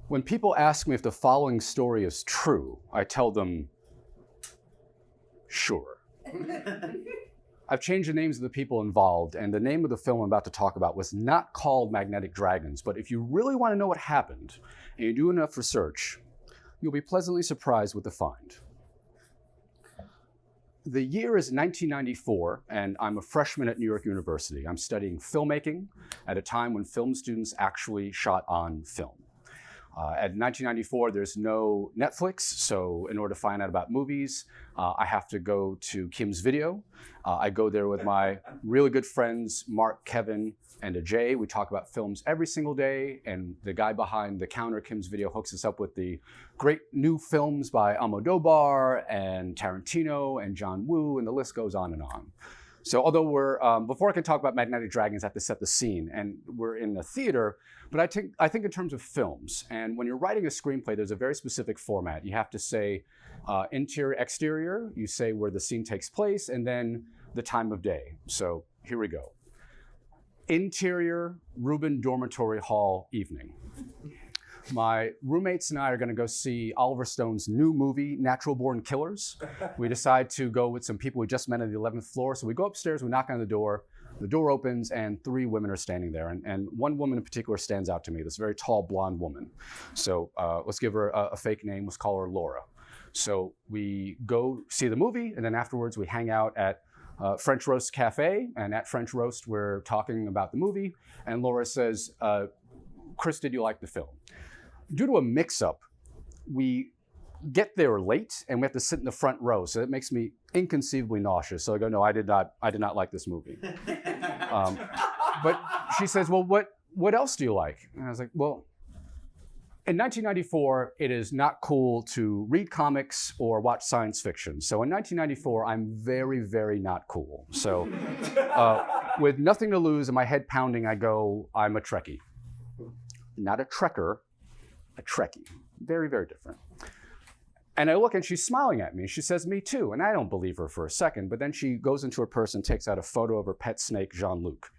When people ask me if the following story is true, I tell them, sure. I've changed the names of the people involved, and the name of the film I'm about to talk about was not called Magnetic Dragons, but if you really want to know what happened, and you do enough research, you'll be pleasantly surprised with the find. The year is 1994, and I'm a freshman at New York University. I'm studying filmmaking at a time when film students actually shot on film. At 1994, there's no Netflix, so in order to find out about movies, I have to go to Kim's Video. I go there with my really good friends, Mark, Kevin, and Ajay. We talk about films every single day, and the guy behind the counter, Kim's Video, hooks us up with the great new films by Almodovar and Tarantino and John Woo, and the list goes on and on. So although before I can talk about Magnetic Dragons, I have to set the scene, and we're in a theater, but I think in terms of films, and when you're writing a screenplay, there's a very specific format. You have to say interior, exterior, you say where the scene takes place, and then the time of day. So here we go. Interior, Rubin Dormitory Hall evening. My roommates and I are going to go see Oliver Stone's new movie, Natural Born Killers. We decide to go with some people we just met on the 11th floor. So we go upstairs, we knock on the door opens, and 3 women are standing there. And one woman in particular stands out to me, this very tall blonde woman. So let's give her a fake name, let's call her Laura. So we go see the movie, and then afterwards we hang out at French Roast Cafe, and at French Roast we're talking about the movie, and Laura says, Chris, did you like the film? Due to a mix-up, we get there late and we have to sit in the front row, so it makes me inconceivably nauseous. So I go, no, I did not like this movie. But she says, well, what else do you like? And I was like, well, in 1994, it is not cool to read comics or watch science fiction. So in 1994, I'm very, very not cool. So with nothing to lose and my head pounding, I go, I'm a Trekkie. Not a Trekker, a Trekkie. Very, very different. And I look and she's smiling at me. She says, me too. And I don't believe her for a second, but then she goes into her purse and takes out a photo of her pet snake, Jean-Luc.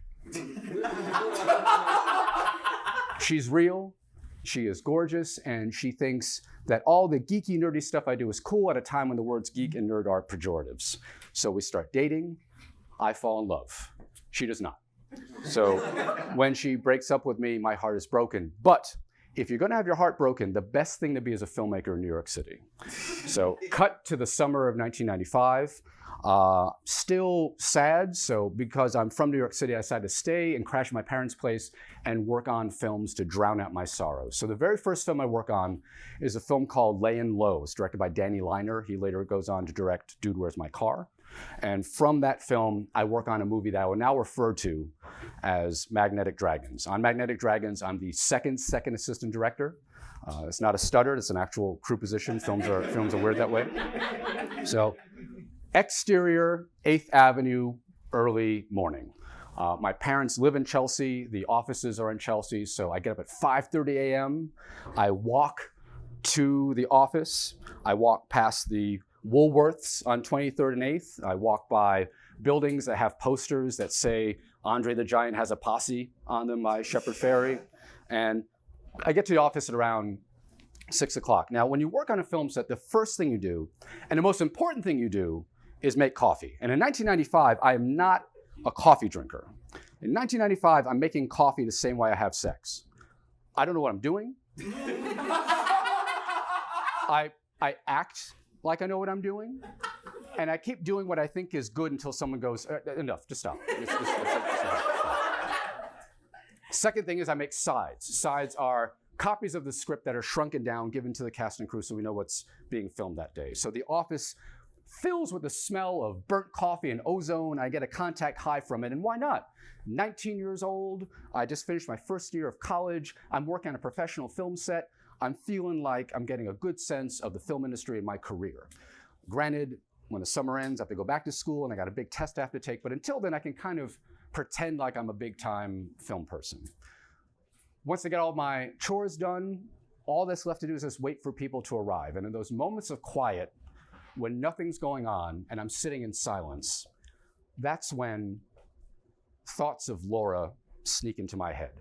She's real, she is gorgeous, and she thinks that all the geeky, nerdy stuff I do is cool at a time when the words geek and nerd are pejoratives. So we start dating, I fall in love. She does not. So when she breaks up with me, my heart is broken. But if you're going to have your heart broken, the best thing to be is a filmmaker in New York City. So cut to the summer of 1995. Still sad, so because I'm from New York City, I decided to stay and crash at my parents' place and work on films to drown out my sorrows. So the very first film I work on is a film called Layin' Low. It's directed by Danny Liner. He later goes on to direct Dude, Where's My Car? And from that film, I work on a movie that I will now refer to as Magnetic Dragons. On Magnetic Dragons, I'm the second assistant director. It's not a stutter, it's an actual crew position. Films are weird that way. So, exterior, 8th Avenue, early morning. My parents live in Chelsea, the offices are in Chelsea, so I get up at 5:30 a.m. I walk to the office, I walk past the Woolworths on 23rd and 8th. I walk by buildings that have posters that say Andre the Giant has a posse on them by Shepard Fairey. And I get to the office at around 6 o'clock. Now, when you work on a film set, the first thing you do, and the most important thing you do, is make coffee. And in 1995, I am not a coffee drinker. In 1995, I'm making coffee the same way I have sex. I don't know what I'm doing. I act like I know what I'm doing, and I keep doing what I think is good until someone goes, enough, just stop. Second thing is I make sides. Sides are copies of the script that are shrunken down, given to the cast and crew so we know what's being filmed that day. So the office fills with the smell of burnt coffee and ozone. I get a contact high from it, and why not? 19 years old, I just finished my first year of college, I'm working on a professional film set, I'm feeling like I'm getting a good sense of the film industry in my career. Granted, when the summer ends, I have to go back to school and I got a big test I have to take, but until then I can kind of pretend like I'm a big time film person. Once I get all my chores done, all that's left to do is just wait for people to arrive. And in those moments of quiet, when nothing's going on and I'm sitting in silence, that's when thoughts of Laura sneak into my head.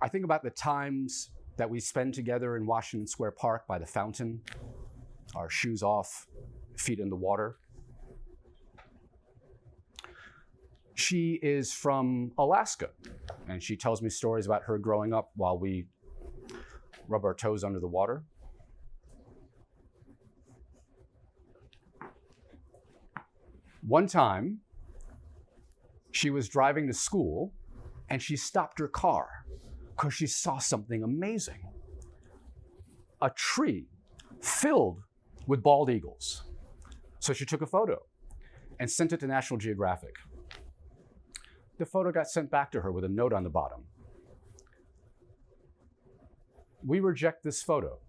I think about the times that we spend together in Washington Square Park by the fountain, our shoes off, feet in the water. She is from Alaska, and she tells me stories about her growing up while we rub our toes under the water. One time, she was driving to school, and she stopped her car because she saw something amazing. A tree filled with bald eagles. So she took a photo and sent it to National Geographic. The photo got sent back to her with a note on the bottom. We reject this photo.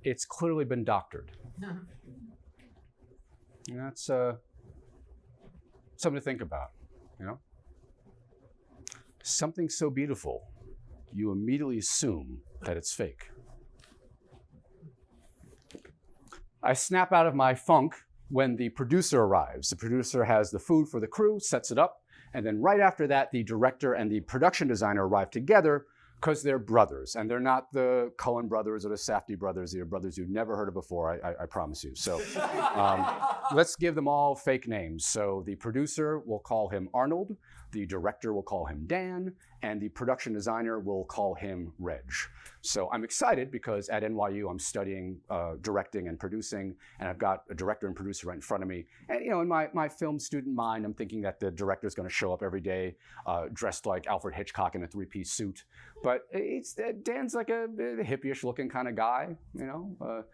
It's clearly been doctored. And that's something to think about, you know? Something so beautiful, you immediately assume that it's fake. I snap out of my funk when the producer arrives. The producer has the food for the crew, sets it up, and then right after that, the director and the production designer arrive together because they're brothers, and they're not the Coen brothers or the Safdie brothers. They're brothers you've never heard of before, I promise you. So let's give them all fake names. So the producer, we'll call him Arnold, the director will call him Dan, and the production designer will call him Reg. So I'm excited because at NYU I'm studying directing and producing, and I've got a director and producer right in front of me. And you know, in my film student mind, I'm thinking that the director's going to show up every day dressed like Alfred Hitchcock in a three-piece suit. But Dan's like a hippie-ish looking kind of guy, you know.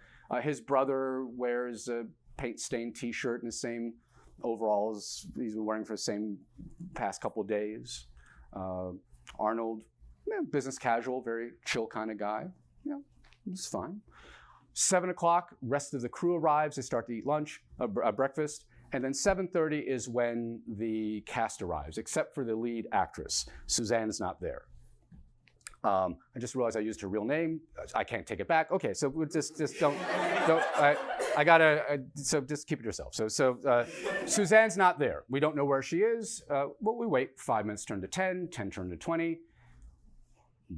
His brother wears a paint-stained T-shirt and the same overalls he's been wearing for the same past couple of days. Arnold, business casual, very chill kind of guy. Yeah, it's fine. 7 o'clock, rest of the crew arrives. They start to eat lunch, breakfast. And then 7:30 is when the cast arrives, except for the lead actress. Suzanne's not there. I just realized I used her real name. I can't take it back. Okay, so we'll just don't. So just keep it yourself. So Suzanne's not there. We don't know where she is. Well, we wait. 5 minutes turn to 10, 10 turn to 20.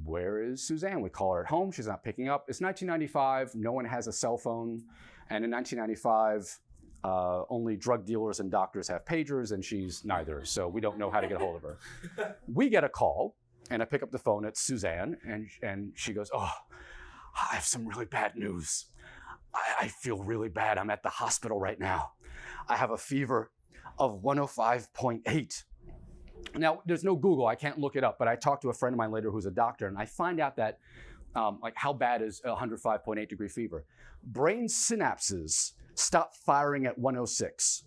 Where is Suzanne? We call her at home. She's not picking up. It's 1995. No one has a cell phone. And in 1995, only drug dealers and doctors have pagers, and she's neither. So we don't know how to get a hold of her. We get a call. And I pick up the phone, it's Suzanne, and she goes, "Oh, I have some really bad news. I feel really bad. I'm at the hospital right now. I have a fever of 105.8. Now, there's no Google, I can't look it up, but I talked to a friend of mine later who's a doctor, and I find out that, like, how bad is 105.8 degree fever? Brain synapses stop firing at 106.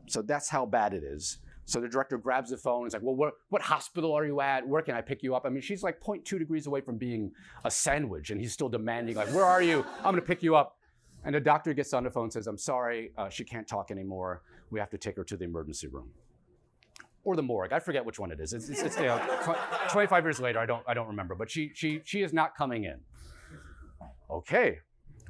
So that's how bad it is. So the director grabs the phone and is like, well, what hospital are you at? Where can I pick you up? I mean, she's like 0.2 degrees away from being a sandwich, and he's still demanding, like, where are you? I'm gonna pick you up. And the doctor gets on the phone and says, I'm sorry, she can't talk anymore. We have to take her to the emergency room. Or the morgue, I forget which one it is. It's you know, 25 years later, I don't remember, but she is not coming in. Okay,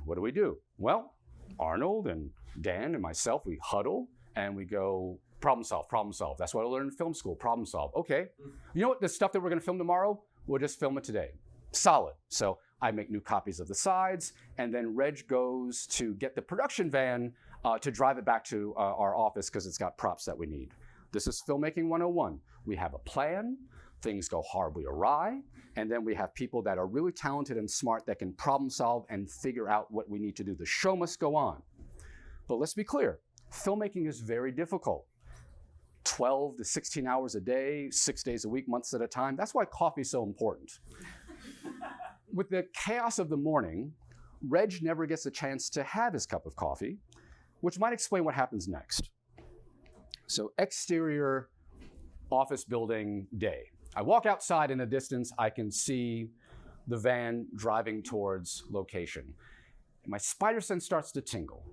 what do we do? Well, Arnold and Dan and myself, we huddle and we go, problem solve, problem solve. That's what I learned in film school, problem solve. Okay, you know what, the stuff that we're gonna film tomorrow, we'll just film it today. Solid. So I make new copies of the sides, and then Reg goes to get the production van to drive it back to our office because it's got props that we need. This is filmmaking 101. We have a plan, things go horribly awry, and then we have people that are really talented and smart that can problem solve and figure out what we need to do. The show must go on. But let's be clear, filmmaking is very difficult. 12 to 16 hours a day, 6 days a week, months at a time. That's why coffee is so important. With the chaos of the morning, Reg never gets a chance to have his cup of coffee, which might explain what happens next. So exterior office building day. I walk outside in the distance, I can see the van driving towards location. My spider sense starts to tingle.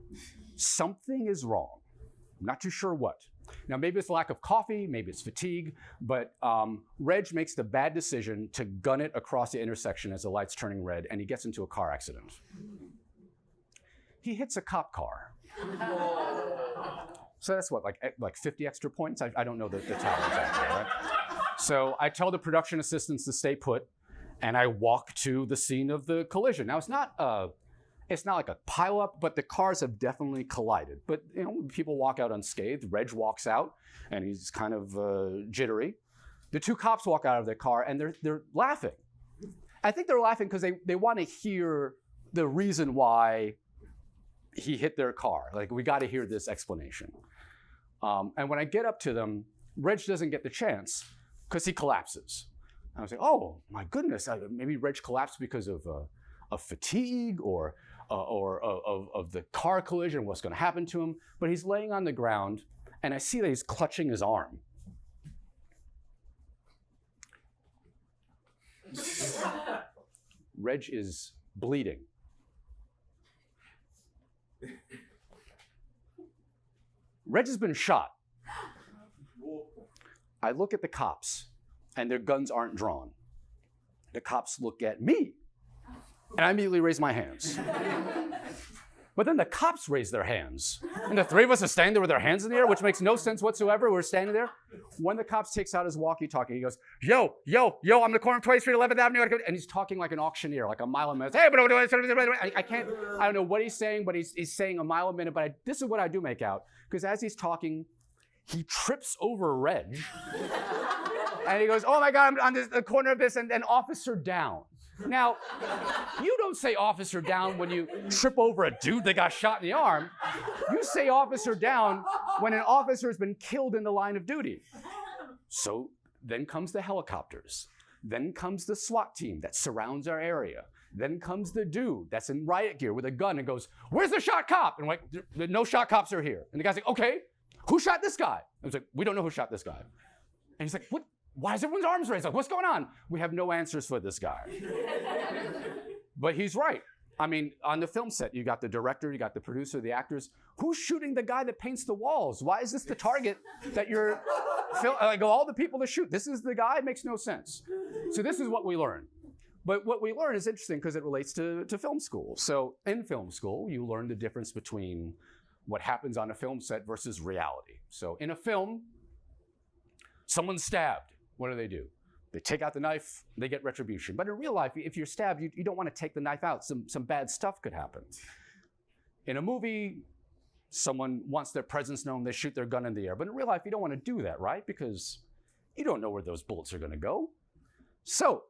Something is wrong. I'm not too sure what. Now, maybe it's lack of coffee, maybe it's fatigue, but Reg makes the bad decision to gun it across the intersection as the light's turning red, and he gets into a car accident. He hits a cop car. So that's what, like 50 extra points? I don't know the total exactly, right? So I tell the production assistants to stay put, and I walk to the scene of the collision. Now, it's not like a pileup, but the cars have definitely collided. But people walk out unscathed. Reg walks out, and he's kind of jittery. The two cops walk out of their car, and they're laughing. I think they're laughing because they want to hear the reason why he hit their car. Like, we got to hear this explanation. And when I get up to them, Reg doesn't get the chance because he collapses. And I was like, oh my goodness, maybe Reg collapsed because of fatigue or of the car collision, what's going to happen to him. But he's laying on the ground, and I see that he's clutching his arm. Reg is bleeding. Reg has been shot. I look at the cops, and their guns aren't drawn. The cops look at me, and I immediately raise my hands. But then the cops raise their hands, and the three of us are standing there with our hands in the air, which makes no sense whatsoever. We're standing there. One of the cops takes out his walkie-talkie. He goes, yo, I'm the corner of 20th Street, 11th Avenue. And he's talking like an auctioneer, like a mile a minute. Hey, I don't know what he's saying, but he's saying a mile a minute. But this is what I do make out. Because as he's talking, he trips over Reg. And he goes, oh my God, I'm on the corner of this, and officer down. Now, you don't say officer down when you trip over a dude that got shot in the arm. You say officer down when an officer has been killed in the line of duty. So then comes the helicopters. Then comes the SWAT team that surrounds our area. Then comes the dude that's in riot gear with a gun and goes, where's the shot cop? And I'm like, no shot cops are here. And the guy's like, okay, who shot this guy? I was like, we don't know who shot this guy. And he's like, what? Why is everyone's arms raised? Like, what's going on? We have no answers for this guy. But he's right. I mean, on the film set, you got the director, you got the producer, the actors. Who's shooting the guy that paints the walls? Why is this the target that you're like all the people to shoot? This is the guy? It makes no sense. So this is what we learn. But what we learn is interesting because it relates to film school. So in film school, you learn the difference between what happens on a film set versus reality. So in a film, someone's stabbed. What do? They take out the knife, they get retribution. But in real life, if you're stabbed, you don't want to take the knife out. Some bad stuff could happen. In a movie, someone wants their presence known, they shoot their gun in the air. But in real life, you don't want to do that, right? Because you don't know where those bullets are going to go. So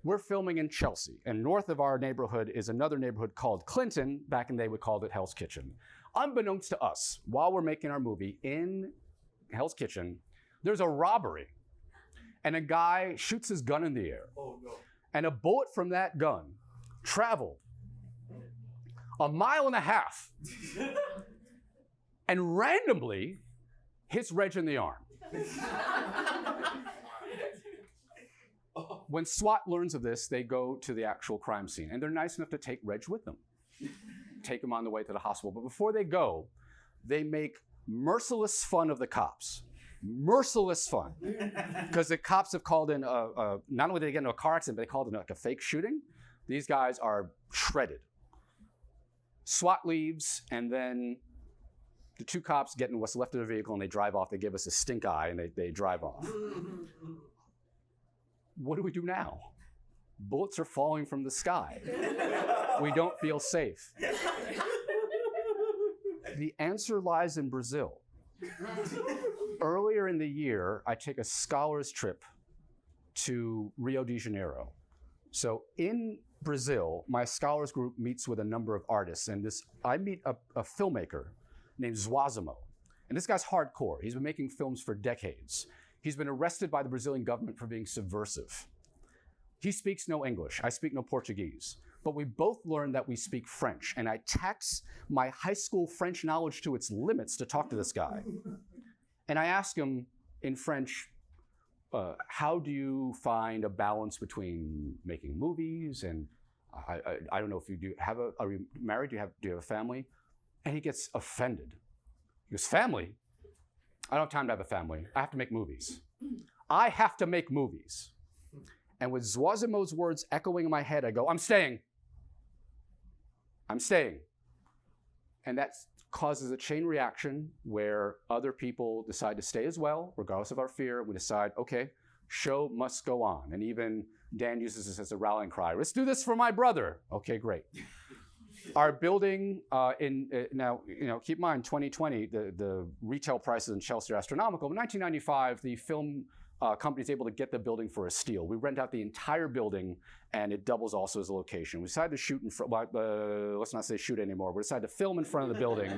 we're filming in Chelsea, and north of our neighborhood is another neighborhood called Clinton. Back in the day, we called it Hell's Kitchen. Unbeknownst to us, while we're making our movie in Hell's Kitchen, there's a robbery. And a guy shoots his gun in the air. Oh, no. And a bullet from that gun traveled 1.5 miles and randomly hits Reg in the arm. When SWAT learns of this, they go to the actual crime scene. And they're nice enough to take Reg with them. Take him on the way to the hospital. But before they go, they make merciless fun of the cops. Merciless fun. Because the cops have called in, not only did they get into a car accident, but they called in like a fake shooting. These guys are shredded. SWAT leaves, and then the two cops get in what's left of the vehicle, and they drive off. They give us a stink eye, and they drive off. What do we do now? Bullets are falling from the sky. We don't feel safe. The answer lies in Brazil. Earlier in the year, I take a scholars trip to Rio de Janeiro. So in Brazil, my scholars group meets with a number of artists, and I meet a filmmaker named Zosimo. And this guy's hardcore. He's been making films for decades. He's been arrested by the Brazilian government for being subversive. He speaks no English. I speak no Portuguese. But we both learned that we speak French, and I tax my high school French knowledge to its limits to talk to this guy. And I ask him in French, how do you find a balance between making movies and I don't know if you do are you married? Do you have a family? And he gets offended. He goes, family? I don't have time to have a family. I have to make movies. I have to make movies. And with Zosimo's words echoing in my head, I go, I'm staying. I'm staying. And that causes a chain reaction where other people decide to stay as well, regardless of our fear. We decide, okay, Show must go on. And even Dan uses this as a rallying cry. Let's do this for my brother. Okay, great. Our building now, keep in mind, 2020, the retail prices in Chelsea are astronomical. In 1995, the film company is able to get the building for a steal. We rent out the entire building, and it doubles also as a location. We decided to shoot in front, let's not say shoot anymore. We decided to film in front of the building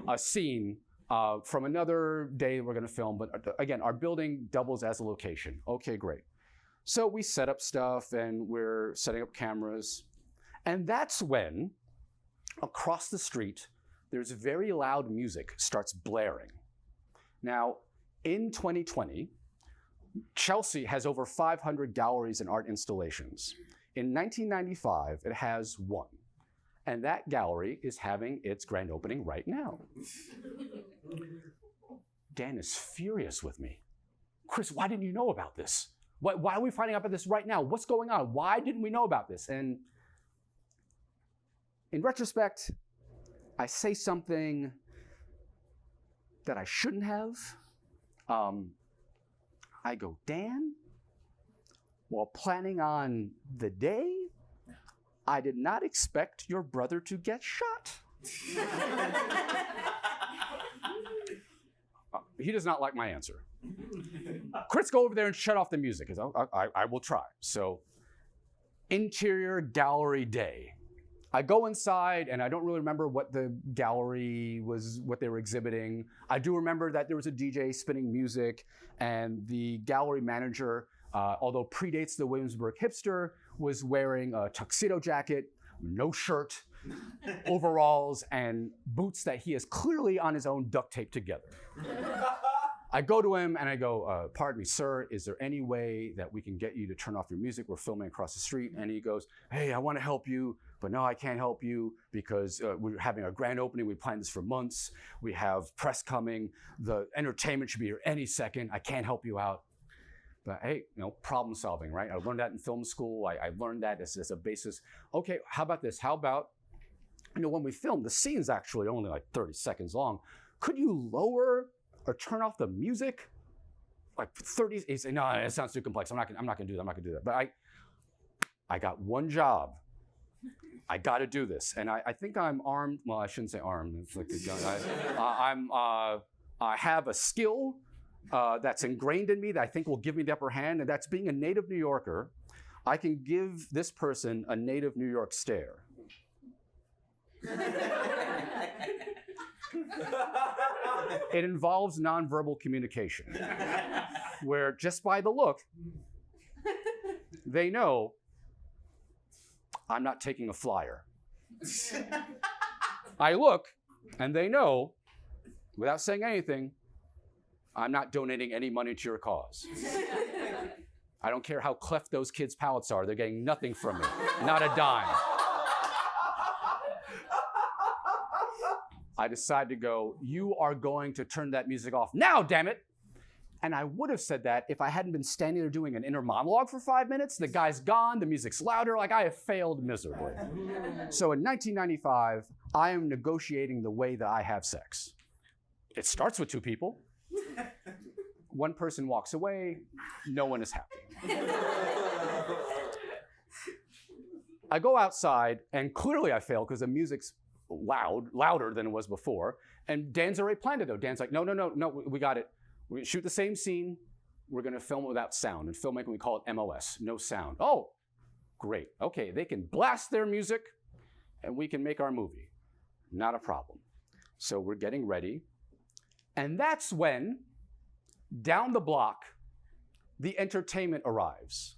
a scene from another day we're going to film. But again, our building doubles as a location. Okay, great. So we set up stuff, and we're setting up cameras. And that's when, across the street, there's very loud music starts blaring. Now, in 2020, Chelsea has over 500 galleries and art installations. In 1995, it has one. And that gallery is having its grand opening right now. Dan is furious with me. Chris, why didn't you know about this? Why are we finding out about this right now? What's going on? Why didn't we know about this? And in retrospect, I say something that I shouldn't have. I go, Dan, while planning on the day, I did not expect your brother to get shot. He does not like my answer. Chris, go over there and shut off the music. I will try. So, interior gallery day. I go inside, and I don't really remember what the gallery was, what they were exhibiting. I do remember that there was a DJ spinning music, and the gallery manager, although predates the Williamsburg hipster, was wearing a tuxedo jacket, no shirt, overalls, and boots that he has clearly on his own duct taped together. I go to him and I go, pardon me, sir, is there any way that we can get you to turn off your music? We're filming across the street. And he goes, hey, I want to help you, but no, I can't help you because we're having our grand opening. We planned this for months. We have press coming. The entertainment should be here any second. I can't help you out. But hey, problem solving, right? I learned that in film school. I learned that as a basis. Okay, how about this? How about, when we film, the scene's actually only like 30 seconds long. Could you lower or turn off the music? Like 30, he said, no, it sounds too complex. I'm not gonna do that, But I got one job. I gotta do this. And I think I'm armed, well, I shouldn't say armed. It's like a gun. I have a skill that's ingrained in me that I think will give me the upper hand, and that's being a native New Yorker. I can give this person a native New York stare. It involves nonverbal communication, where just by the look, they know I'm not taking a flyer. I look, and they know, without saying anything, I'm not donating any money to your cause. I don't care how cleft those kids' palates are, they're getting nothing from me, not a dime. I decide to go, you are going to turn that music off now, damn it. And I would have said that if I hadn't been standing there doing an inner monologue for 5 minutes. The guy's gone, the music's louder, like I have failed miserably. So in 1995, I am negotiating the way that I have sex. It starts with two people. One person walks away, no one is happy. I go outside, and clearly I fail because the music's louder than it was before. And Dan's already planned it though. Dan's like, no, we got it. We shoot the same scene. We're gonna film it without sound. In filmmaking, we call it MOS, no sound. Oh, great. Okay, they can blast their music and we can make our movie. Not a problem. So we're getting ready. And that's when, down the block, the entertainment arrives.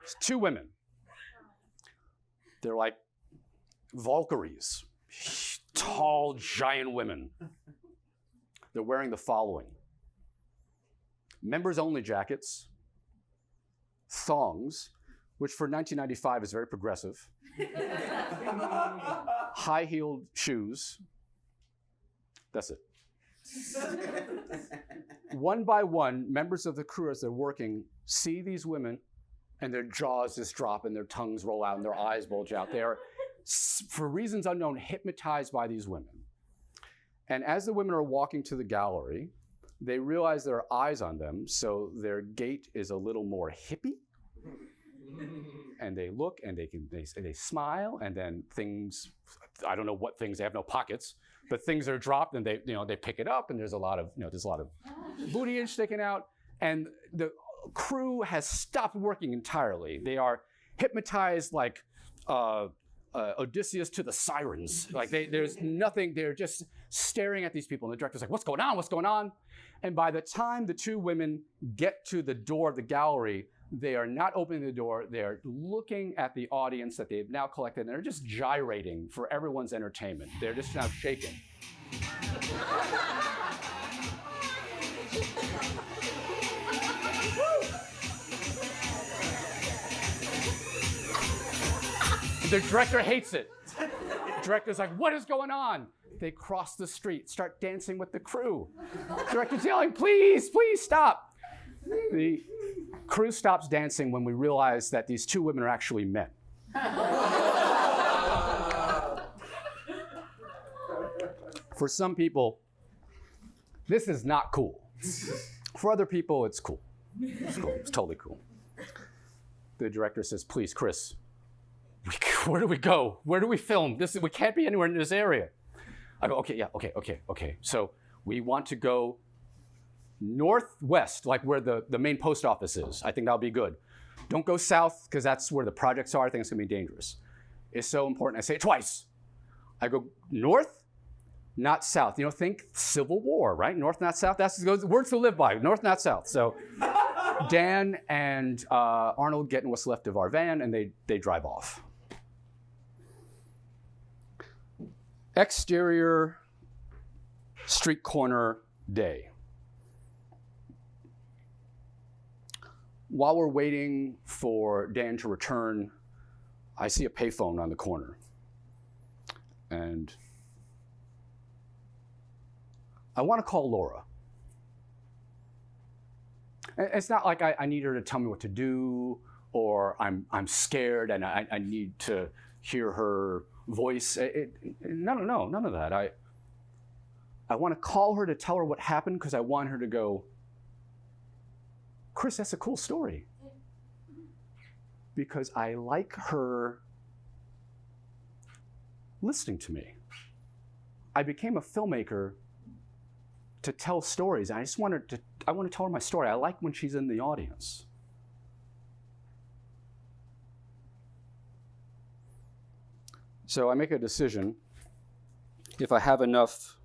It's two women. They're like Valkyries, tall, giant women. They're wearing the following: members-only jackets, thongs, which for 1995 is very progressive, high-heeled shoes. That's it. One by one, members of the crew, as they're working, see these women, and their jaws just drop and their tongues roll out and their eyes bulge out. They are, for reasons unknown, hypnotized by these women. And as the women are walking to the gallery, They realize there are eyes on them, so their gait is a little more hippie. And they look and they smile, and then things, I don't know what things, they have no pockets, but things are dropped and they pick it up, and there's a lot of booty sticking out, and the crew has stopped working entirely. They are hypnotized like Odysseus to the sirens. Like there's nothing, they're just staring at these people, and the director's like, what's going on, what's going on? And by the time the two women get to the door of the gallery, they are not opening the door, they're looking at the audience that they've now collected, and they're just gyrating for everyone's entertainment. They're just now shaking. The director hates it. The director's like, what is going on? They cross the street, start dancing with the crew. The director's yelling, please, please stop. The crew stops dancing when we realize that these two women are actually men. For some people, this is not cool. For other people, it's cool. It's cool. It's totally cool. The director says, please, Chris, where do we go? Where do we film? We can't be anywhere in this area. I go, okay, yeah, okay. So we want to go northwest, like where the main post office is. I think that'll be good. Don't go south, because that's where the projects are. I think it's gonna be dangerous. It's so important. I say it twice. I go north, not south. Think Civil War, right? North, not south. That's the words to live by. North, not south. So Dan and Arnold get in what's left of our van, and they drive off. Exterior street corner day. While we're waiting for Dan to return, I see a payphone on the corner. And I want to call Laura. It's not like I need her to tell me what to do, or I'm scared and I need to hear her voice. No, none of that. I want to call her to tell her what happened, because I want her to go, Chris, that's a cool story. Because I like her listening to me. I became a filmmaker to tell stories. I want to tell her my story. I like when she's in the audience. So I make a decision. If I have enough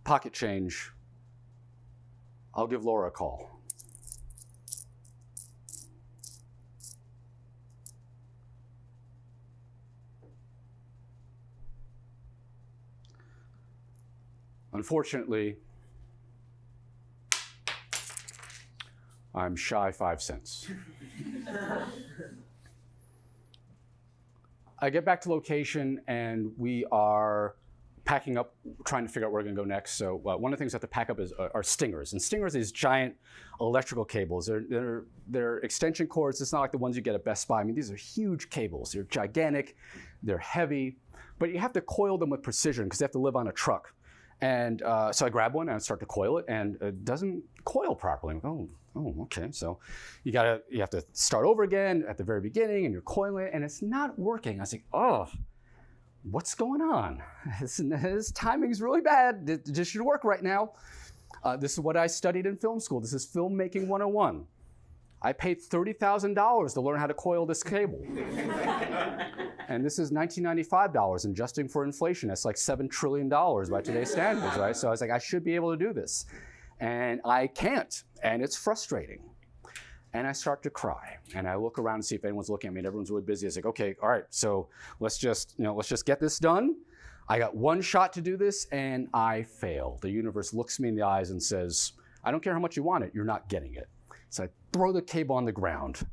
pocket change, I'll give Laura a call. Unfortunately, I'm shy 5 cents. I get back to location, and we are packing up, trying to figure out where we're going to go next. So one of the things we have to pack up are stingers. And stingers are these giant electrical cables. They're extension cords. It's not like the ones you get at Best Buy. I mean, these are huge cables. They're gigantic. They're heavy. But you have to coil them with precision, because they have to live on a truck. And so I grab one and I start to coil it, and it doesn't coil properly. I'm like, oh, okay. So you have to start over again at the very beginning, and you're coiling it, and it's not working. I was like, oh, what's going on? His timing's really bad. This should work right now. This is what I studied in film school. This is filmmaking 101. I paid $30,000 to learn how to coil this cable. And this is $1995, and adjusting for inflation, that's like $7 trillion by today's standards, right? So I was like, I should be able to do this. And I can't, and it's frustrating. And I start to cry, and I look around and see if anyone's looking at me, and everyone's really busy. I was like, okay, all right, so let's just get this done. I got one shot to do this, and I fail. The universe looks me in the eyes and says, I don't care how much you want it, you're not getting it. So I throw the cable on the ground,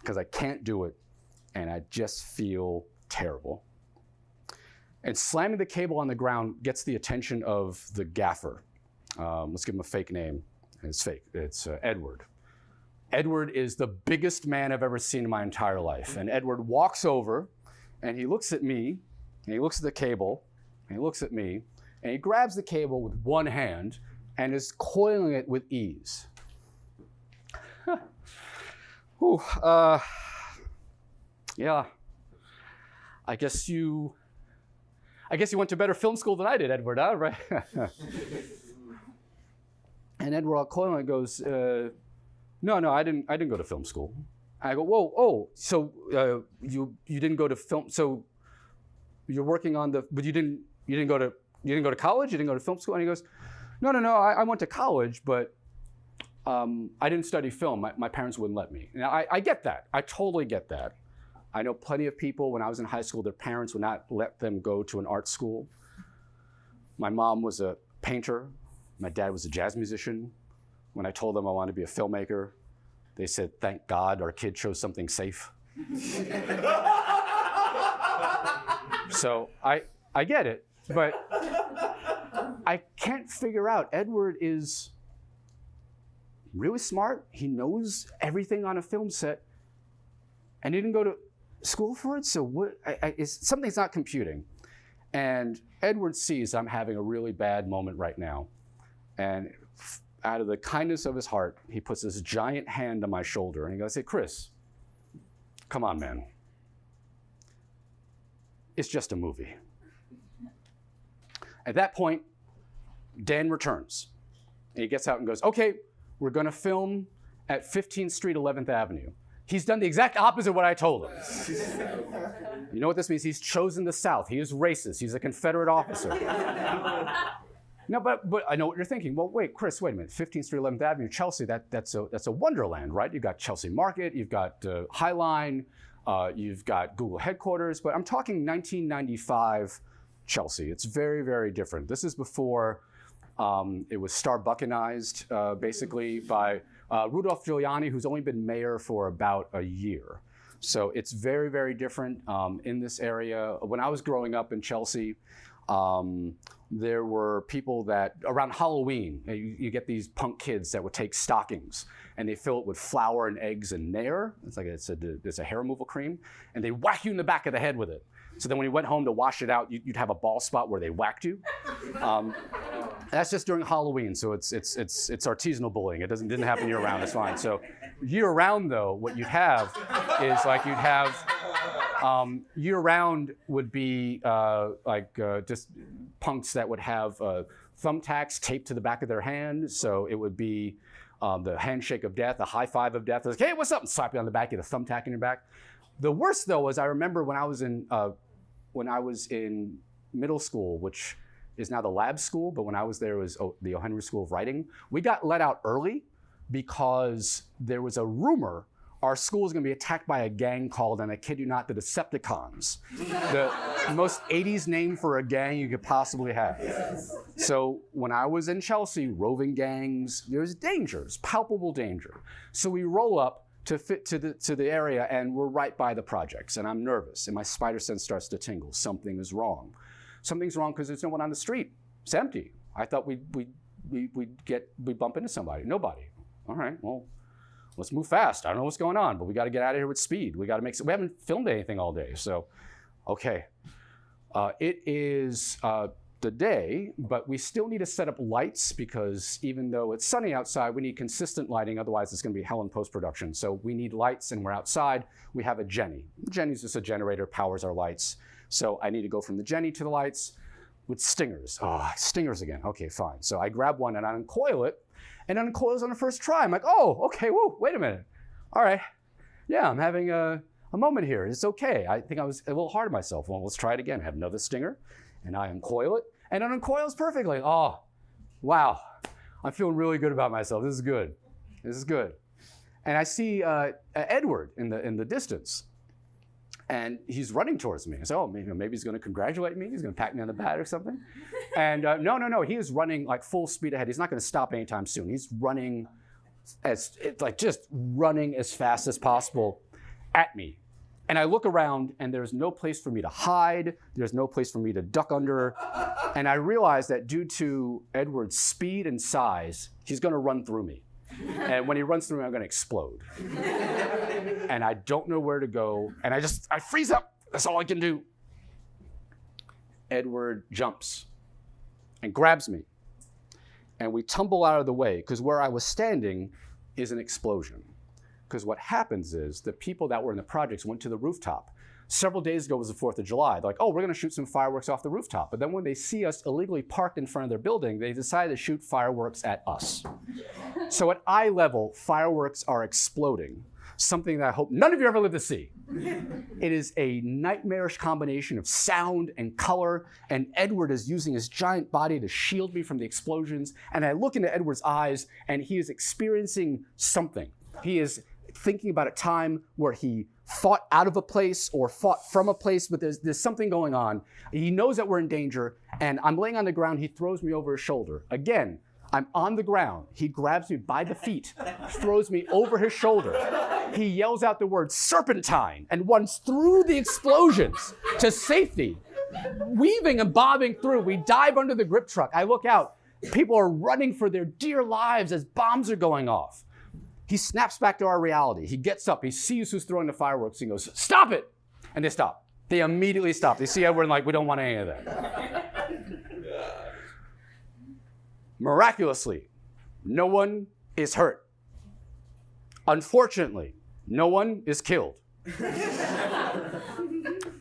because I can't do it, and I just feel terrible. And slamming the cable on the ground gets the attention of the gaffer. Let's give him a fake name. It's fake. It's Edward. Edward is the biggest man I've ever seen in my entire life. And Edward walks over, and he looks at me, and he looks at the cable, and he looks at me, And he grabs the cable with one hand and is coiling it with ease. Whew, yeah. I guess you went to better film school than I did, Edward, huh? Right? And Edward coiling goes, no, I didn't go to film school. I go, whoa, oh, so you didn't go to film, so you're working on but you didn't go to college, you didn't go to film school? And he goes, no, I went to college, but I didn't study film. My parents wouldn't let me. Now, I get that. I totally get that. I know plenty of people, when I was in high school, their parents would not let them go to an art school. My mom was a painter. My dad was a jazz musician. When I told them I wanted to be a filmmaker, they said, thank God our kid chose something safe. So I get it, but I can't figure out. Edward is really smart. He knows everything on a film set, and he didn't go to school for it. So what? Something's not computing. And Edward sees I'm having a really bad moment right now, and out of the kindness of his heart, he puts this giant hand on my shoulder, and he goes, hey, Chris, come on, man. It's just a movie. At that point, Dan returns. And he gets out and goes, okay, we're going to film at 15th Street, 11th Avenue. He's done the exact opposite of what I told him. You know what this means? He's chosen the South. He is racist. He's a Confederate officer. No, but I know what you're thinking. Well, wait, Chris, wait a minute. 15th Street, 11th Avenue, Chelsea, that's a wonderland, right? You've got Chelsea Market, you've got High Line, you've got Google headquarters, but I'm talking 1995 Chelsea. It's very, very different. This is before it was Starbuckanized, basically, by Rudolph Giuliani, who's only been mayor for about a year. So it's very, very different in this area. When I was growing up in Chelsea, there were people that, around Halloween, you get these punk kids that would take stockings and they fill it with flour and eggs and Nair. It's a hair removal cream, and they whack you in the back of the head with it. So then when you went home to wash it out, you'd have a bald spot where they whacked you. That's just during Halloween, so it's artisanal bullying. It didn't happen year round. It's fine. So year round though, what you'd have is year round would be just punks that would have thumbtacks taped to the back of their hand. So it would be the handshake of death, the high five of death. It's like, hey, what's up? And slap you on the back, get a thumbtack in your back. The worst though was I remember when I was in middle school, which is now the lab school, but when I was there, it was the O. Henry School of Writing. We got let out early because there was a rumor our school was going to be attacked by a gang called, and I kid you not, the Decepticons. The most 80s name for a gang you could possibly have. Yes. So when I was in Chelsea, roving gangs, there's dangers, palpable danger. So we roll up to the area, and we're right by the projects, and I'm nervous, and my spider sense starts to tingle. Something is wrong. Something's wrong because there's no one on the street. It's empty. I thought we'd bump into somebody. Nobody. All right, well, let's move fast. I don't know what's going on, but we got to get out of here with speed. We haven't filmed anything all day, so okay. It is the day, but we still need to set up lights because even though it's sunny outside, we need consistent lighting. Otherwise, it's going to be hell in post-production. So we need lights, and we're outside. We have a Jenny. Jenny's just a generator, powers our lights. So I need to go from the Jenny to the lights with stingers. Oh, stingers again. Okay, fine. So I grab one and I uncoil it, and it uncoils on the first try. I'm like, oh, okay, whoa, wait a minute. All right, yeah, I'm having a moment here. It's okay. I think I was a little hard on myself. Well, let's try it again. I have another stinger, and I uncoil it, and it uncoils perfectly. Oh, wow. I'm feeling really good about myself. This is good. This is good. And I see Edward in the distance. And he's running towards me. I said, oh, maybe he's going to congratulate me. He's going to pat me on the back or something. And no. He is running like full speed ahead. He's not going to stop anytime soon. He's running just running as fast as possible at me. And I look around, and there's no place for me to hide. There's no place for me to duck under. And I realize that due to Edward's speed and size, he's going to run through me. And when he runs through me, I'm going to explode. And I don't know where to go. And I freeze up. That's all I can do. Edward jumps. and grabs me. And we tumble out of the way, because where I was standing is an explosion. Because what happens is the people that were in the projects went to the rooftop. Several days ago was the 4th of July. They're like, oh, we're going to shoot some fireworks off the rooftop. But then when they see us illegally parked in front of their building, they decide to shoot fireworks at us. So at eye level, fireworks are exploding, something that I hope none of you ever live to see. It is a nightmarish combination of sound and color, and Edward is using his giant body to shield me from the explosions. And I look into Edward's eyes, and he is experiencing something. He is thinking about a time where he fought out of a place or fought from a place, but there's something going on. He knows that we're in danger, and I'm laying on the ground. He throws me over his shoulder. Again, I'm on the ground. He grabs me by the feet, throws me over his shoulder. He yells out the word serpentine and runs through the explosions to safety. Weaving and bobbing through, we dive under the grip truck. I look out. People are running for their dear lives as bombs are going off. He snaps back to our reality. He gets up, he sees who's throwing the fireworks, he goes, stop it! And they stop. They immediately stop. They see Edward and like, we don't want any of that. Miraculously, no one is hurt. Unfortunately, no one is killed.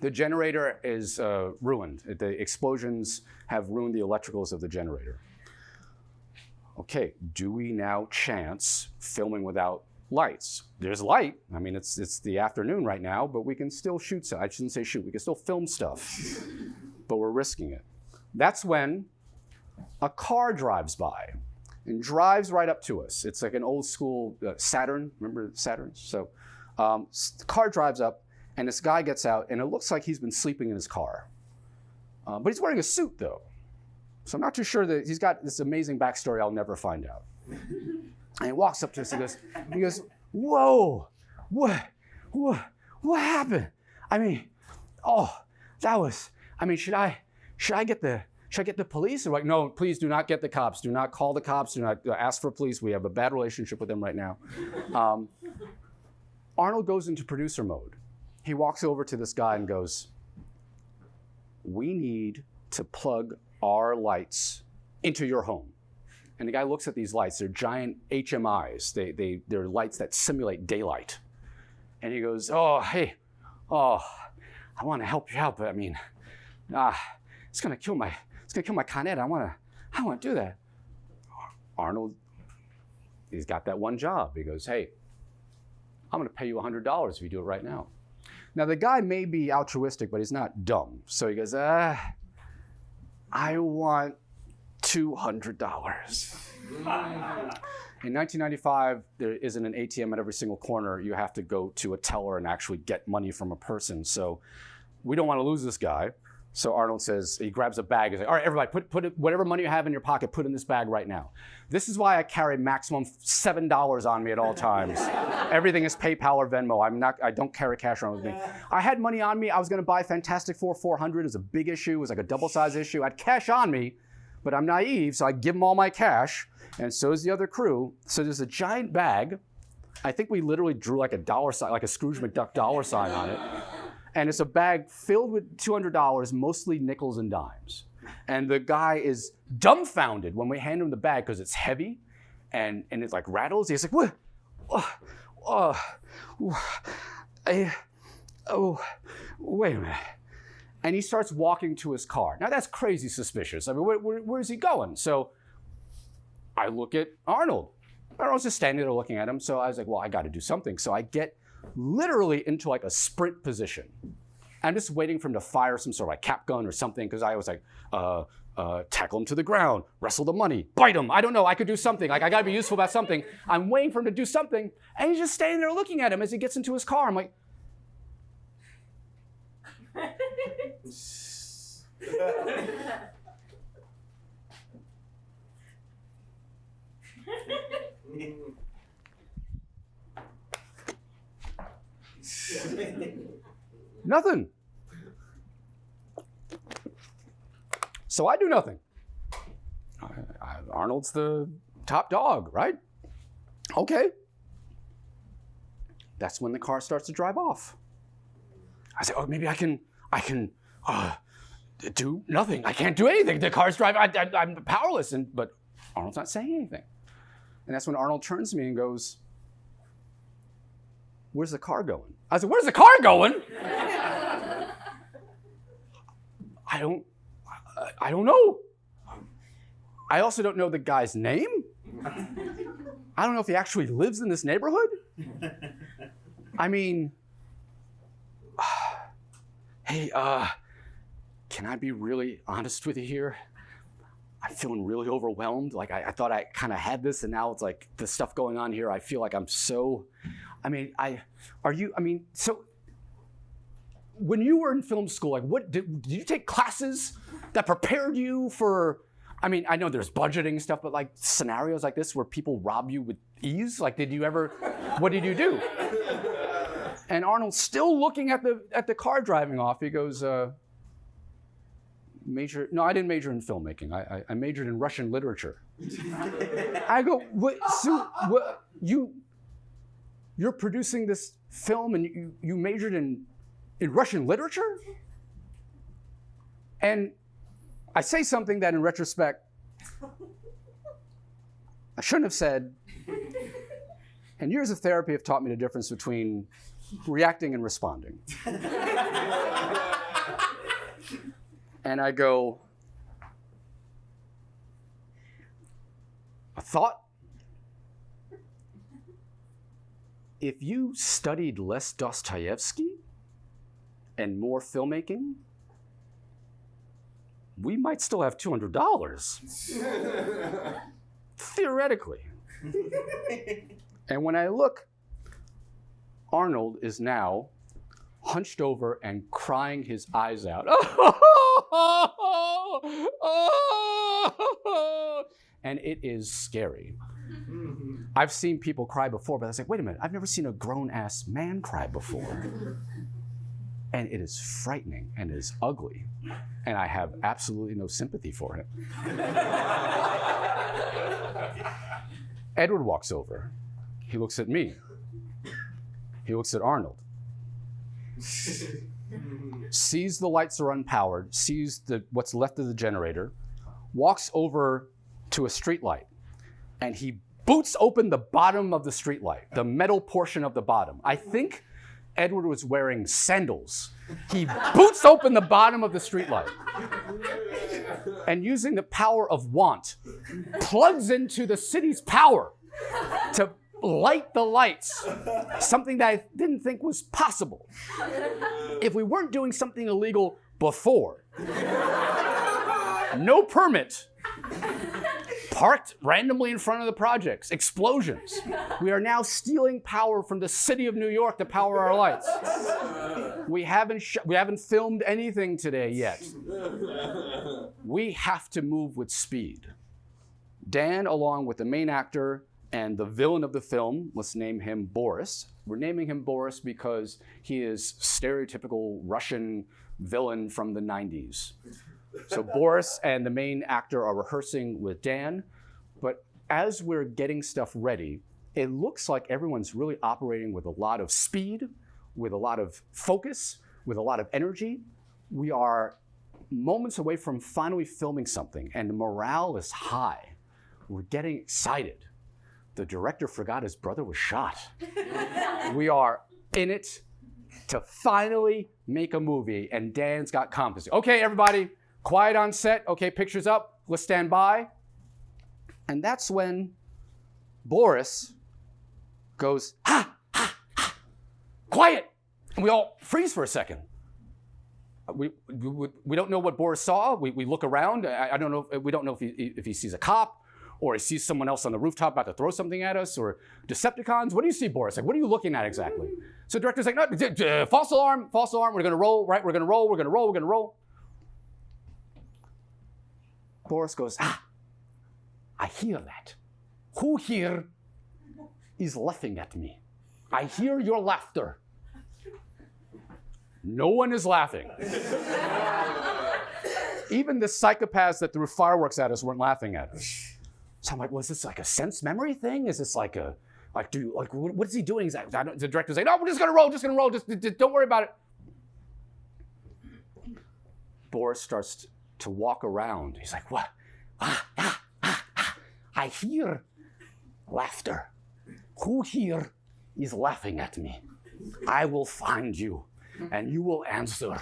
The generator is ruined. The explosions have ruined the electricals of the generator. Okay, do we now chance filming without lights? There's light. I mean, it's the afternoon right now, but we can still shoot stuff. I shouldn't say shoot. We can still film stuff, but we're risking it. That's when a car drives by and drives right up to us. It's like an old school Saturn. Remember Saturns? So the car drives up, and this guy gets out, and it looks like he's been sleeping in his car. But he's wearing a suit, though. So I'm not too sure that he's got this amazing backstory I'll never find out. And he walks up to us, he goes, whoa, what happened? I mean, should I get the police? Or like, no, please do not get the cops. Do not call the cops. Do not ask for police. We have a bad relationship with them right now. Arnold goes into producer mode. He walks over to this guy and goes, we need to plug our lights into your home. And the guy looks at these lights. They're giant HMIs. They're lights that simulate daylight. And he goes, I want to help you out, but I mean, it's gonna kill my Con Ed. I want to do that. Arnold, he's got that one job. He goes, hey, I'm gonna pay you $100 if you do it right now. Now the guy may be altruistic, but he's not dumb. So he goes, I want $200. In 1995, there isn't an ATM at every single corner. You have to go to a teller and actually get money from a person. So we don't want to lose this guy. So Arnold says, he grabs a bag. He's like, all right, everybody, put whatever money you have in your pocket, put in this bag right now. This is why I carry maximum $7 on me at all times. Everything is PayPal or Venmo. I don't carry cash around with me. I had money on me. I was going to buy Fantastic Four 400. It was a big issue. It was like a double-size issue. I had cash on me, but I'm naive, so I give them all my cash, and so is the other crew. So there's a giant bag. I think we literally drew like a dollar sign, like a Scrooge McDuck dollar sign on it. And it's a bag filled with $200, mostly nickels and dimes. And the guy is dumbfounded when we hand him the bag because it's heavy and it like rattles. He's like, what? Wait a minute. And he starts walking to his car. Now that's crazy suspicious. I mean, where's he going? So I look at Arnold. Arnold's just standing there looking at him. So I was like, well, I got to do something. So I get literally into like a sprint position. I'm just waiting for him to fire some sort of like cap gun or something, because I was like, tackle him to the ground, wrestle the money, bite him. I don't know, I could do something. Like, I gotta be useful about something. I'm waiting for him to do something, and he's just standing there looking at him as he gets into his car. I'm like, nothing. So I do nothing. Arnold's the top dog, right? Okay. That's when the car starts to drive off. I say, oh, maybe I can do nothing. I can't do anything. The car's driving. I'm powerless. But Arnold's not saying anything. And that's when Arnold turns to me and goes, "Where's the car going?" I said, "Where's the car going?" I don't know. I also don't know the guy's name. I don't know if he actually lives in this neighborhood. I mean, hey, can I be really honest with you here? I'm feeling really overwhelmed. Like I thought I kind of had this, and now it's like the stuff going on here. I feel like I'm so. So when you were in film school, like what did you take classes that prepared you for? I mean, I know there's budgeting stuff, but like scenarios like this where people rob you with ease. Like, what did you do? And Arnold's still looking at the car driving off. He goes, No, I didn't major in filmmaking. I majored in Russian literature. I go, you're producing this film and you majored in Russian literature? And I say something that in retrospect, I shouldn't have said. And years of therapy have taught me the difference between reacting and responding. And I go, a thought? If you studied less Dostoevsky and more filmmaking, we might still have $200. Theoretically. And when I look, Arnold is now hunched over and crying his eyes out. And it is scary. I've seen people cry before, but I was like, wait a minute, I've never seen a grown-ass man cry before. And it is frightening and it is ugly. And I have absolutely no sympathy for him. Edward walks over. He looks at me. He looks at Arnold. Sees the lights are unpowered, sees what's left of the generator, walks over to a street light, and he boots open the bottom of the street light, the metal portion of the bottom. I think Edward was wearing sandals. He boots open the bottom of the streetlight and using the power of want, plugs into the city's power to light the lights, something that I didn't think was possible if we weren't doing something illegal before. No permit. Parked randomly in front of the projects. Explosions. We are now stealing power from the city of New York to power our lights. We haven't filmed anything today yet. We have to move with speed. Dan, along with the main actor and the villain of the film, let's name him Boris. We're naming him Boris because he is stereotypical Russian villain from the 90s. So Boris and the main actor are rehearsing with Dan, but as we're getting stuff ready, it looks like everyone's really operating with a lot of speed, with a lot of focus, with a lot of energy. We are moments away from finally filming something, and the morale is high. We're getting excited. The director forgot his brother was shot. We are in it to finally make a movie, and Dan's got confidence. Okay, everybody. Quiet on set. Okay, pictures up. Let's stand by. And that's when Boris goes, ha, ha, ha, quiet. And we all freeze for a second. We don't know what Boris saw. We look around. I don't know. We don't know if he sees a cop or he sees someone else on the rooftop about to throw something at us or Decepticons. What do you see, Boris? Like, what are you looking at exactly? So the director's like, no, false alarm, false alarm. We're going to roll, right? We're going to roll. We're going to roll. We're going to roll. Boris goes, I hear that. Who here is laughing at me? I hear your laughter. No one is laughing. Even the psychopaths that threw fireworks at us weren't laughing at us. So I'm like, well, is this like a sense memory thing? Is this like what is he doing? The director's like, no, we're just gonna roll, just don't worry about it. Boris starts to walk around. He's like, what? I hear laughter. Who here is laughing at me? I will find you, and you will answer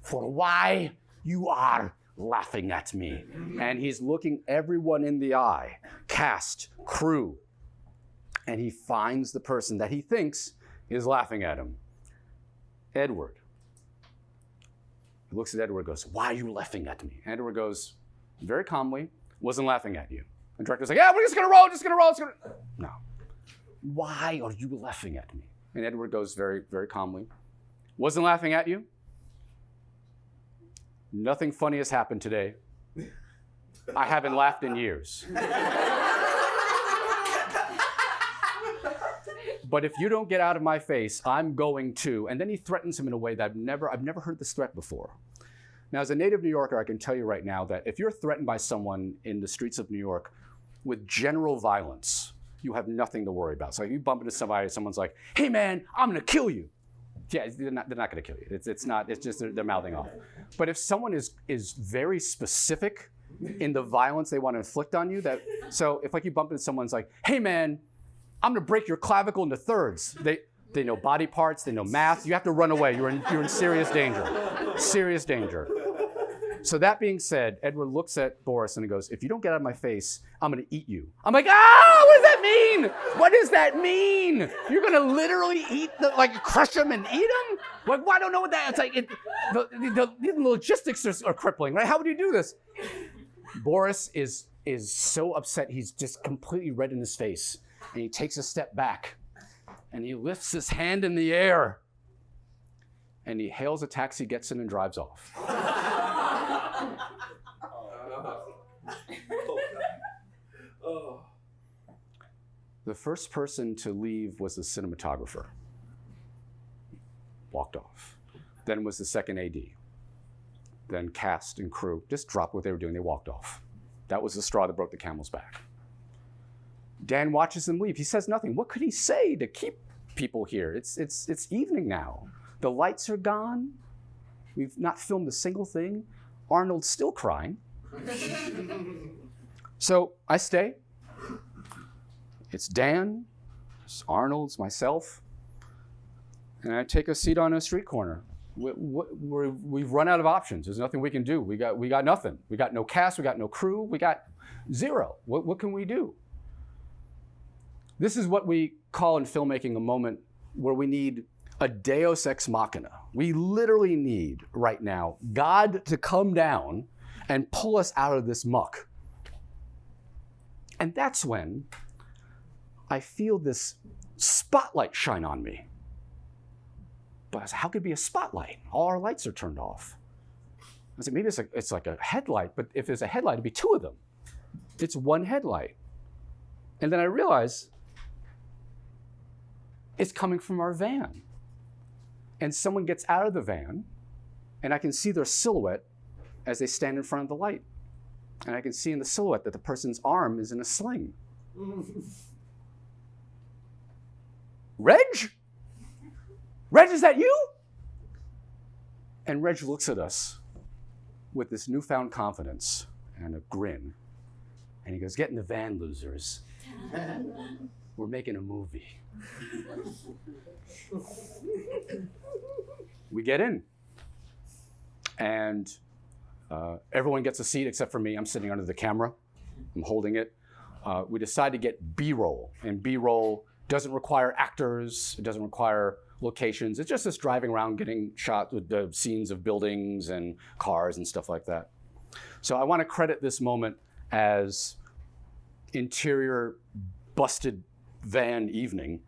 for why you are laughing at me. And he's looking everyone in the eye, cast, crew, and he finds the person that he thinks is laughing at him. Edward. He looks at Edward and goes, why are you laughing at me? And Edward goes, very calmly, wasn't laughing at you. And the director's like, yeah, we're just gonna roll, No. Why are you laughing at me? And Edward goes very, very calmly, wasn't laughing at you. Nothing funny has happened today. I haven't laughed in years. But if you don't get out of my face, I'm going to. And then he threatens him in a way that I've never heard this threat before. Now, as a native New Yorker, I can tell you right now that if you're threatened by someone in the streets of New York with general violence, you have nothing to worry about. So if you bump into somebody, someone's like, hey man, I'm gonna kill you. Yeah, they're not gonna kill you. It's just they're mouthing off. But if someone is very specific in the violence they want to inflict on you, so if like you bump into someone's like, hey man, I'm gonna break your clavicle into thirds. They know body parts, they know math. You have to run away. You're in serious danger. Serious danger. So that being said, Edward looks at Boris and he goes, if you don't get out of my face, I'm gonna eat you. I'm like, what does that mean? What does that mean? You're gonna literally eat crush him and eat him? Like, well, I don't know what that, it's like, the logistics are crippling, right? How would you do this? Boris is so upset, he's just completely red in his face. And he takes a step back and he lifts his hand in the air and he hails a taxi, gets in and drives off. The first person to leave was the cinematographer. Walked off. Then was the second AD. Then cast and crew just dropped what they were doing. They walked off. That was the straw that broke the camel's back. Dan watches them leave. He says nothing. What could he say to keep people here? It's evening now. The lights are gone. We've not filmed a single thing. Arnold's still crying. So I stay. It's Dan, it's Arnold, it's myself, and I take a seat on a street corner. We've run out of options. There's nothing we can do. We got nothing. We got no cast, we got no crew, we got zero. What can we do? This is what we call in filmmaking a moment where we need a deus ex machina. We literally need right now God to come down and pull us out of this muck. And that's when I feel this spotlight shine on me. But I was like, how could it be a spotlight? All our lights are turned off. I said, maybe it's like a headlight, but if there's a headlight, it'd be two of them. It's one headlight. And then I realize it's coming from our van. And someone gets out of the van, and I can see their silhouette as they stand in front of the light. And I can see in the silhouette that the person's arm is in a sling. Reg? Reg, is that you? And Reg looks at us with this newfound confidence and a grin. And he goes, get in the van, losers. We're making a movie. We get in. And everyone gets a seat except for me. I'm sitting under the camera. I'm holding it. We decide to get B-roll. And B-roll doesn't require actors. It doesn't require locations. It's just us driving around getting shot with the scenes of buildings and cars and stuff like that. So I want to credit this moment as interior busted van evening,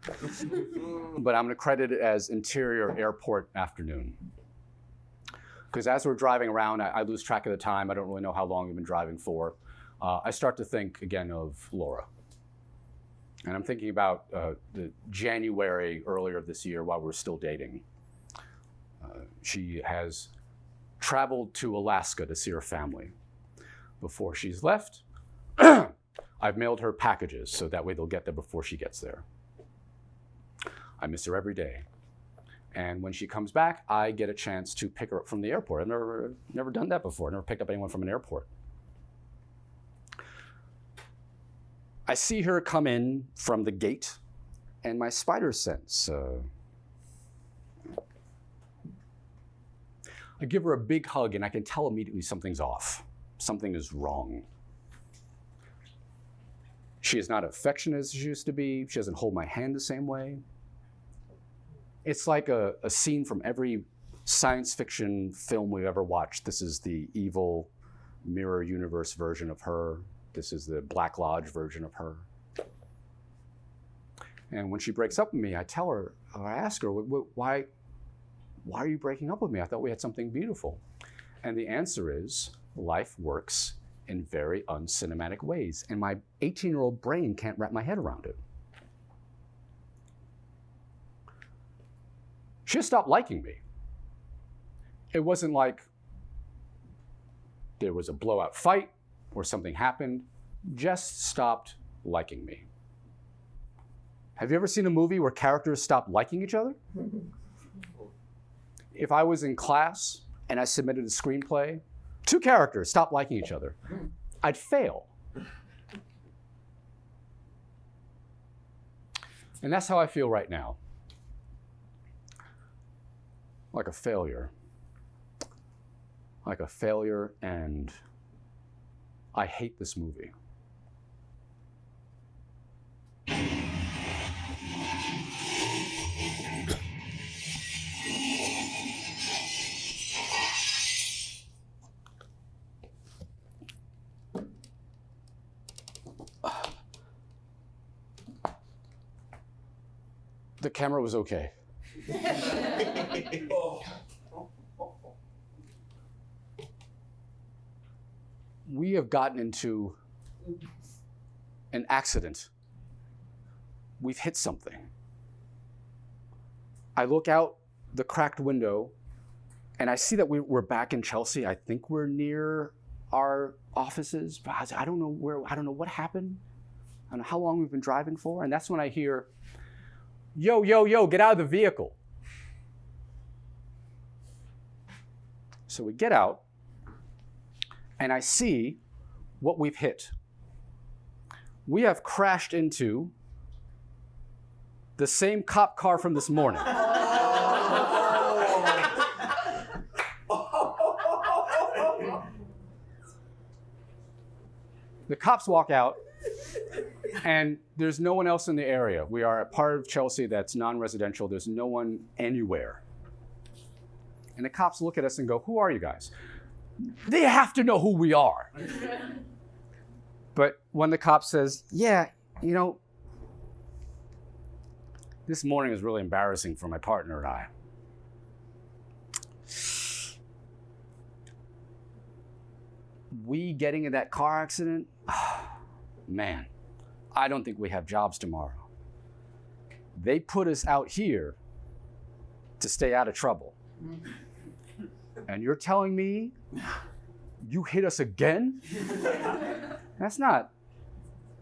but I'm going to credit it as interior airport afternoon. Because as we're driving around, I lose track of the time. I don't really know how long we've been driving for. I start to think again of Laura. And I'm thinking about the January earlier this year while we're still dating. She has traveled to Alaska to see her family. Before she's left, I've mailed her packages so that way they'll get there before she gets there. I miss her every day. And when she comes back, I get a chance to pick her up from the airport. I've never done that before. Never picked up anyone from an airport. I see her come in from the gate, and my spider sense. I give her a big hug, and I can tell immediately something's off. Something is wrong. She is not affectionate as she used to be. She doesn't hold my hand the same way. It's like a scene from every science fiction film we've ever watched. This is the evil mirror universe version of her. This is the Black Lodge version of her. And when she breaks up with me, I tell her, or I ask her, why are you breaking up with me? I thought we had something beautiful. And the answer is, life works in very uncinematic ways. And my 18-year-old brain can't wrap my head around it. She just stopped liking me. It wasn't like there was a blowout fight or something happened, just stopped liking me. Have you ever seen a movie where characters stop liking each other? If I was in class and I submitted a screenplay, 2 characters stopped liking each other, I'd fail. And that's how I feel right now. Like a failure. Like a failure, and I hate this movie. The camera was okay. We have gotten into an accident. We've hit something. I look out the cracked window and I see that we're back in Chelsea. I think we're near our offices, but I don't know what happened. I don't know how long we've been driving for. And that's when I hear, yo, yo, yo, get out of the vehicle. So we get out, and I see what we've hit. We have crashed into the same cop car from this morning. The cops walk out, and there's no one else in the area. We are a part of Chelsea that's non-residential. There's no one anywhere. And the cops look at us and go, "Who are you guys?" They have to know who we are. But when the cop says, "Yeah, you know, this morning is really embarrassing for my partner and I. We getting in that car accident, man, I don't think we have jobs tomorrow. They put us out here to stay out of trouble. And you're telling me you hit us again? That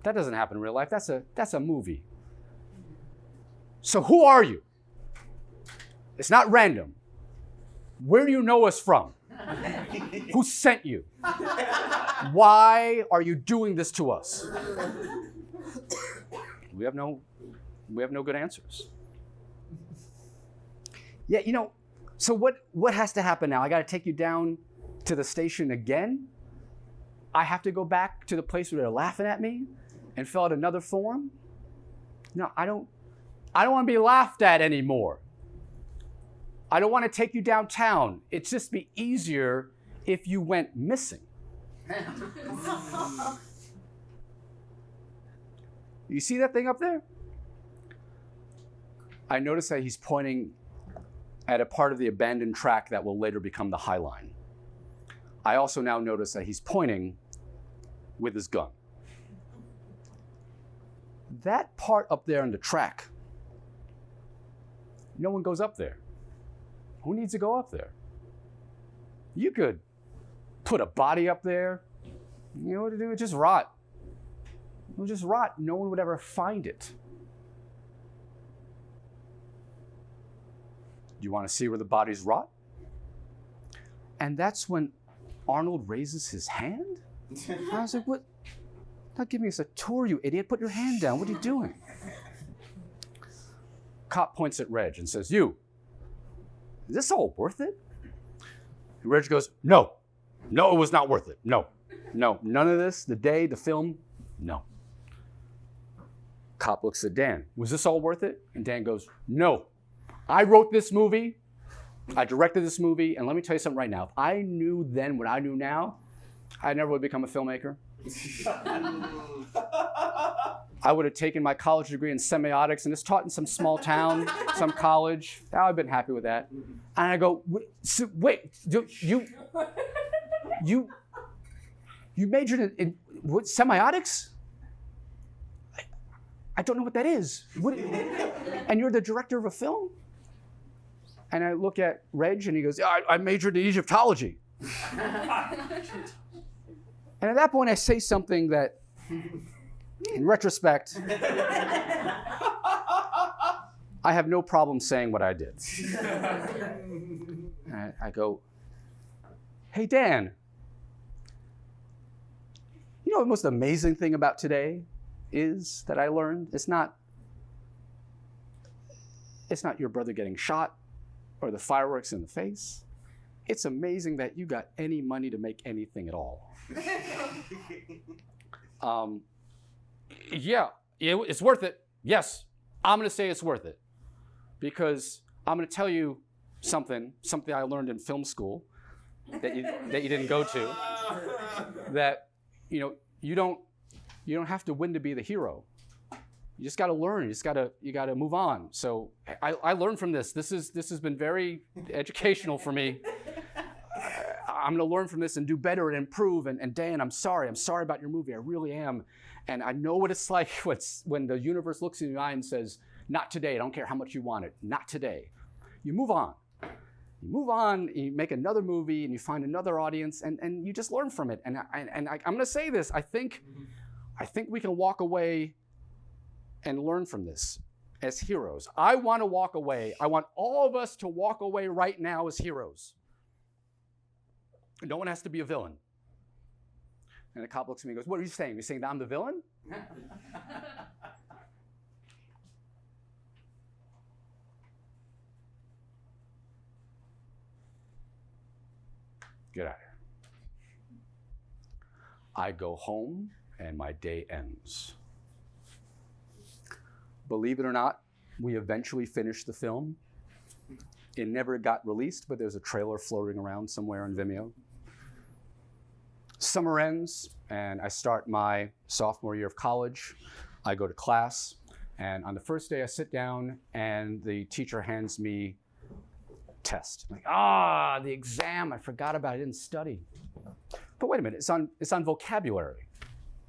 doesn't happen in real life. That's a movie. So who are you? It's not random. Where do you know us from? Who sent you? Why are you doing this to us?" We have no good answers. Yeah, you know, so what has to happen now? I got to take you down to the station again? I have to go back to the place where they're laughing at me and fill out another form? No, I don't want to be laughed at anymore. I don't want to take you downtown. It'd just be easier if you went missing. You see that thing up there? I notice that he's pointing at a part of the abandoned track that will later become the High Line. I also now notice that he's pointing with his gun. That part up there on the track, no one goes up there. Who needs to go up there? You could put a body up there. You know what to do? It just rot. It would just rot. No one would ever find it. you want to see where the bodies rot? And that's when Arnold raises his hand. I was like, what? Not giving us a tour, you idiot. Put your hand down. What are you doing? Cop points at Reg and says, you, is this all worth it? And Reg goes, no, it was not worth it. No, none of this, the day, the film, no. Cop looks at Dan. Was this all worth it? And Dan goes, no. I wrote this movie. I directed this movie. And let me tell you something right now. If I knew then what I knew now, I never would become a filmmaker. I would have taken my college degree in semiotics and just taught in some small town, some college. I would have been happy with that. And I go, wait, you majored in what, semiotics? I don't know what that is. And you're the director of a film? And I look at Reg and he goes, I majored in Egyptology. And at that point I say something that, in retrospect, I have no problem saying what I did. And I go, hey, Dan, you know what the most amazing thing about today is that I learned? It's not your brother getting shot or the fireworks in the face. It's amazing that you got any money to make anything at all. Yeah, it's worth it. Yes, I'm going to say it's worth it because I'm going to tell you something I learned in film school that you didn't go to. That you don't have to win to be the hero. You just got to learn. You got to move on. So I learned from this. This has been very educational for me. I'm going to learn from this and do better and improve. And Dan, I'm sorry about your movie. I really am. And I know what it's like when the universe looks in your eye and says, not today. I don't care how much you want it. Not today. You move on. You make another movie and you find another audience and you just learn from it. And I'm going to say this. I think we can walk away and learn from this as heroes. I want to walk away. I want all of us to walk away right now as heroes. No one has to be a villain. And the cop looks at me and goes, what are you saying? You're saying that I'm the villain? Get out of here. I go home and my day ends. Believe it or not, we eventually finished the film. It never got released, but there's a trailer floating around somewhere on Vimeo. Summer ends, and I start my sophomore year of college. I go to class, and on the first day I sit down, and the teacher hands me a test. I'm like, the exam, I forgot about it, I didn't study. But wait a minute, it's on vocabulary.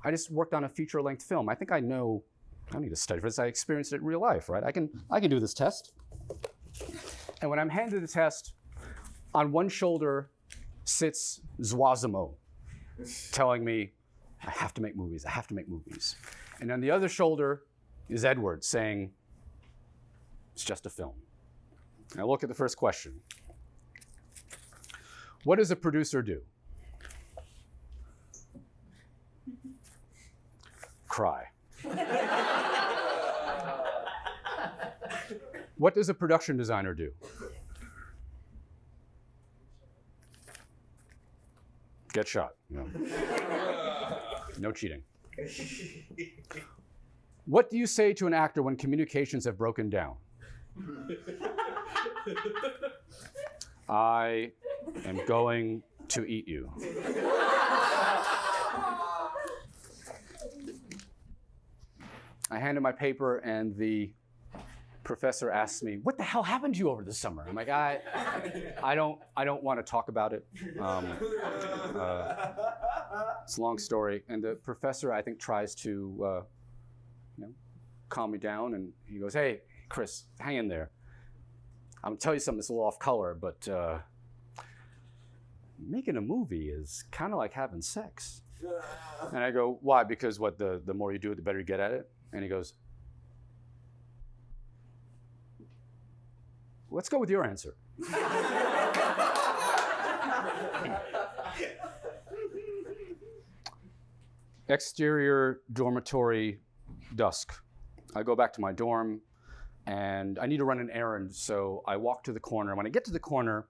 I just worked on a feature-length film. I think I know, I don't need to study for this, I experienced it in real life, right? I can do this test. And when I'm handed the test, on one shoulder sits Zwazimo, telling me, I have to make movies. And on the other shoulder is Edward saying, it's just a film. And I look at the first question. What does a producer do? Cry. What does a production designer do? Get shot. No cheating. What do you say to an actor when communications have broken down? I am going to eat you. I handed my paper and the professor asks me, what the hell happened to you over the summer? I'm like, I don't want to talk about it. It's a long story. And the professor, I think, tries to calm me down. And he goes, hey, Chris, hang in there. I'm going to tell you something that's a little off color, but making a movie is kind of like having sex. And I go, why? Because what, the more you do it, the better you get at it? And he goes, Let's go with your answer. Exterior dormitory, dusk. I go back to my dorm, and I need to run an errand, so I walk to the corner. When I get to the corner,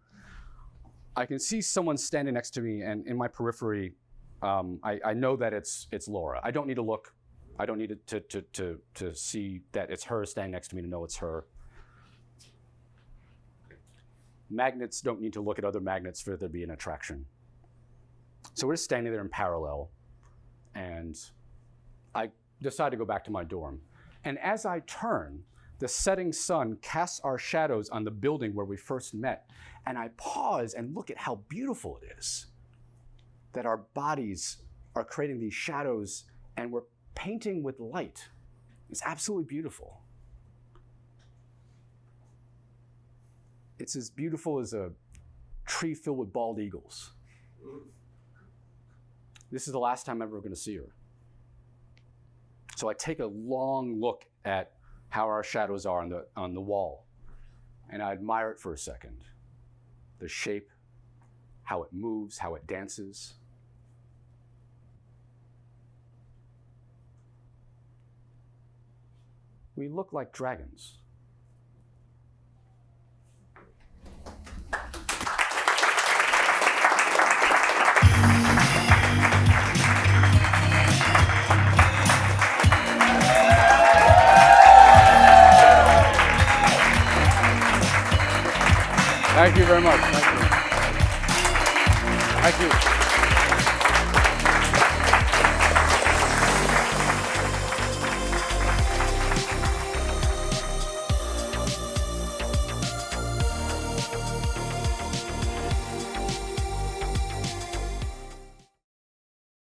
I can see someone standing next to me, and in my periphery, I know that it's Laura. I don't need to look. I don't need to see that it's her standing next to me to know it's her. Magnets don't need to look at other magnets for there to be an attraction. So we're just standing there in parallel, and I decide to go back to my dorm. And as I turn, the setting sun casts our shadows on the building where we first met, and I pause and look at how beautiful it is that our bodies are creating these shadows and we're painting with light. It's absolutely beautiful. It's as beautiful as a tree filled with bald eagles. This is the last time I'm ever going to see her. So I take a long look at how our shadows are on the wall, and I admire it for a second. The shape, how it moves, how it dances. We look like dragons. Thank you very much. Thank you. Thank you.